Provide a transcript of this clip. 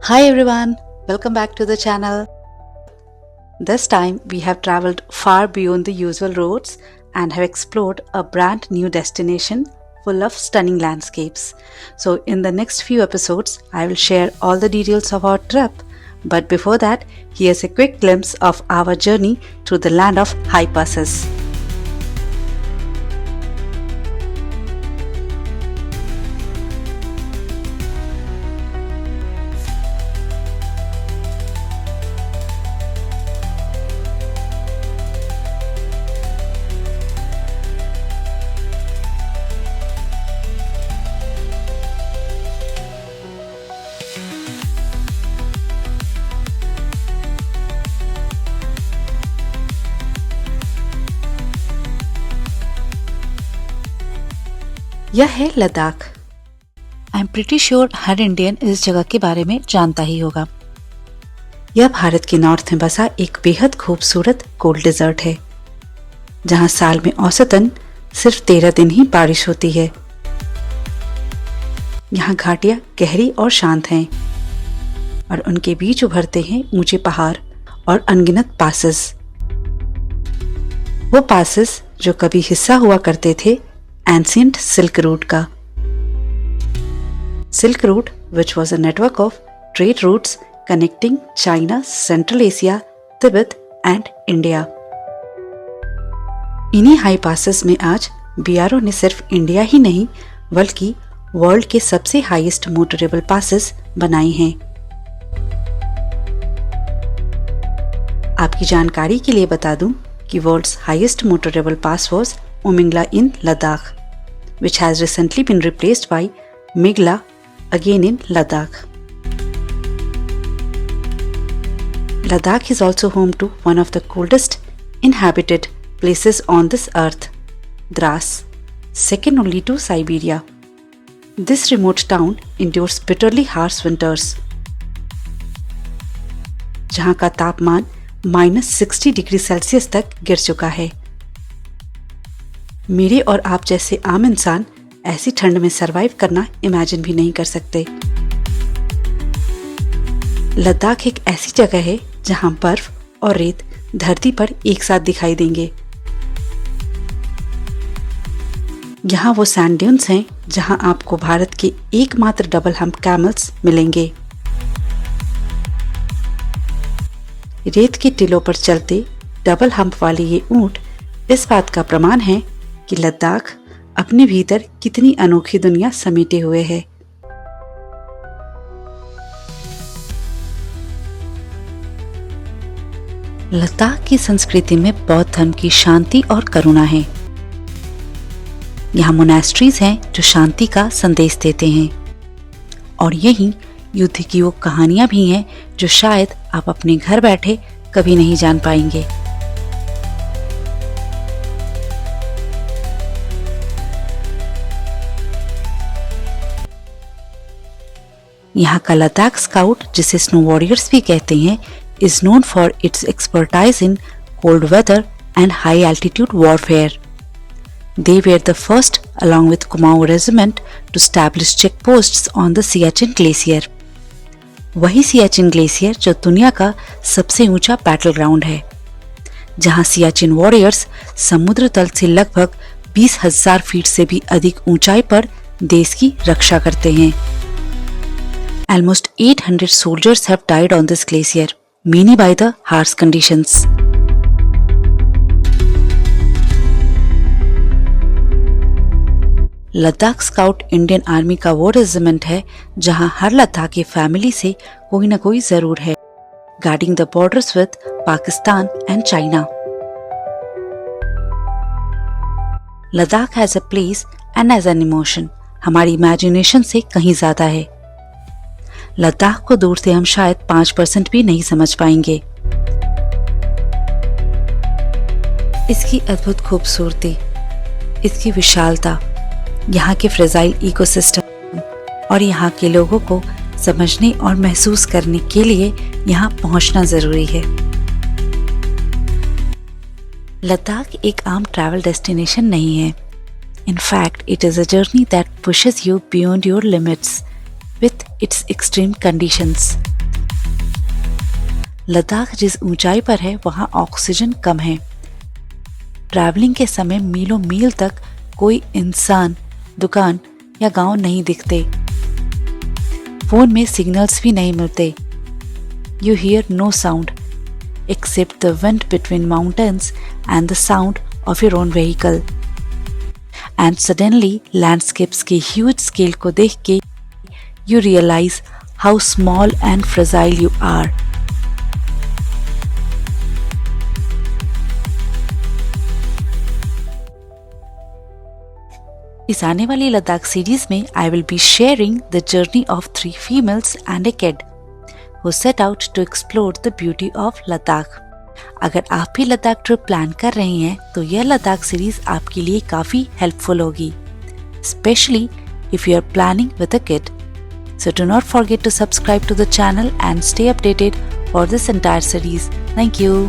Hi everyone, welcome back to the channel. This time we have traveled far beyond the usual roads and have explored a brand new destination full of stunning landscapes. So in the next few episodes, I will share all the details of our trip. But before that, here's a quick glimpse of our journey through the land of high passes. यह है Ladakh. I am pretty sure her Indian इस जगह के बारे में जानता ही होगा। यह भारत के नॉर्थ में बसा एक बेहद खूबसूरत कोल्ड डेजर्ट है, जहां साल में औसतन सिर्फ 13 दिन ही बारिश होती है। यहाँ घाटियां गहरी और शांत हैं और उनके बीच उभरते हैं ऊंचे पहाड़ और अनगिनत पासेस। वो पासेस जो कभी हिस्सा हुआ करते थे एंशिएंट सिल्क रूट का। Silk route which was a network of trade routes connecting China, Central Asia, Tibet and India। इन्हीं हाई पासेस में आज BRO ने सिर्फ इंडिया ही नहीं बल्कि वर्ल्ड के सबसे हाईएस्ट मोटरेबल पासेस बनाए हैं। आपकी जानकारी के लिए बता दूं कि world's highest motorable pass was Umlingla in Ladakh, which has recently been replaced by Migla again in Ladakh. Ladakh is also home to one of the coldest inhabited places on this earth, Dras, second only to Siberia. This remote town endures bitterly harsh winters, जहां का तापमान -60 degree Celsius तक गिर चुका है। मेरे और आप जैसे आम इंसान ऐसी ठंड में सरवाइव करना इमेजिन भी नहीं कर सकते। लद्दाख एक ऐसी जगह है जहां बर्फ और रेत धरती पर एक साथ दिखाई देंगे। यहाँ वो सैंड ड्यून्स हैं जहां आपको भारत के एकमात्र डबल हम्प कैमल्स मिलेंगे। रेत के टिलों पर चलते डबल हम्प वाले ये ऊंट इस बात का प्रमाण है कि लद्दाख अपने भीतर कितनी अनोखी दुनिया समेटे हुए है। लद्दाख की संस्कृति में बौद्ध धर्म की शांति और करुणा है। यहाँ मोनास्ट्रीज हैं जो शांति का संदेश देते हैं और यही युद्ध की वो कहानियां भी हैं जो शायद आप अपने घर बैठे कभी नहीं जान पाएंगे। यहाँ का लद्दाख स्काउट, जिसे स्नो वॉरियर्स भी कहते हैं, is known for its expertise in cold weather and high altitude warfare. They were the first, along with Kumaon Regiment, to establish checkposts on the Siachen Glacier. वही सियाचिन ग्लेशियर जो दुनिया का सबसे ऊंचा बैटल ग्राउंड है, जहां सियाचिन वॉरियर्स समुद्र तल से लगभग 20,000 फीट से भी अधिक ऊंचाई पर देश की रक्षा करते हैं। Almost 800 soldiers have died on this glacier, many by the harsh conditions. Ladakh scout Indian army का वो रेजिमेंट है जहां हर लद्दाखी फैमिली से कोई न कोई जरूर है, guarding the borders with Pakistan and China. Ladakh as a place and as an emotion हमारी इमेजिनेशन से कहीं ज्यादा है। लद्दाख को दूर से हम शायद 5% भी नहीं समझ पाएंगे। इसकी अद्भुत खूबसूरती, इसकी विशालता, यहाँ के फ्रेजाइल इकोसिस्टम और यहाँ के लोगों को समझने और महसूस करने के लिए यहाँ पहुँचना जरूरी है। लद्दाख एक आम ट्रैवल डेस्टिनेशन नहीं है। In fact, it is a journey that pushes you beyond your limits with its extreme conditions. Ladakh जिस ऊंचाई पर है वहां ऑक्सीजन कम है। ट्रैवलिंग के समय मीलों मील तक कोई इंसान, दुकान या गांव नहीं दिखते। फोन में सिग्नल्स भी नहीं मिलते। You hear no sound except the wind between mountains and the sound of your own vehicle. And suddenly landscapes के huge scale को देख के you realize how small and fragile you are. इस आने वाली लद्दाख सीरीज में I will be sharing the journey of 3 females and a kid who set out to explore the beauty of Ladakh. अगर आप भी लद्दाख ट्रिप प्लान कर रही हैं तो यह लद्दाख सीरीज आपके लिए काफी हेल्पफुल होगी, especially if you are planning with a kid. So do not forget to subscribe to the channel and stay updated for this entire series. Thank you.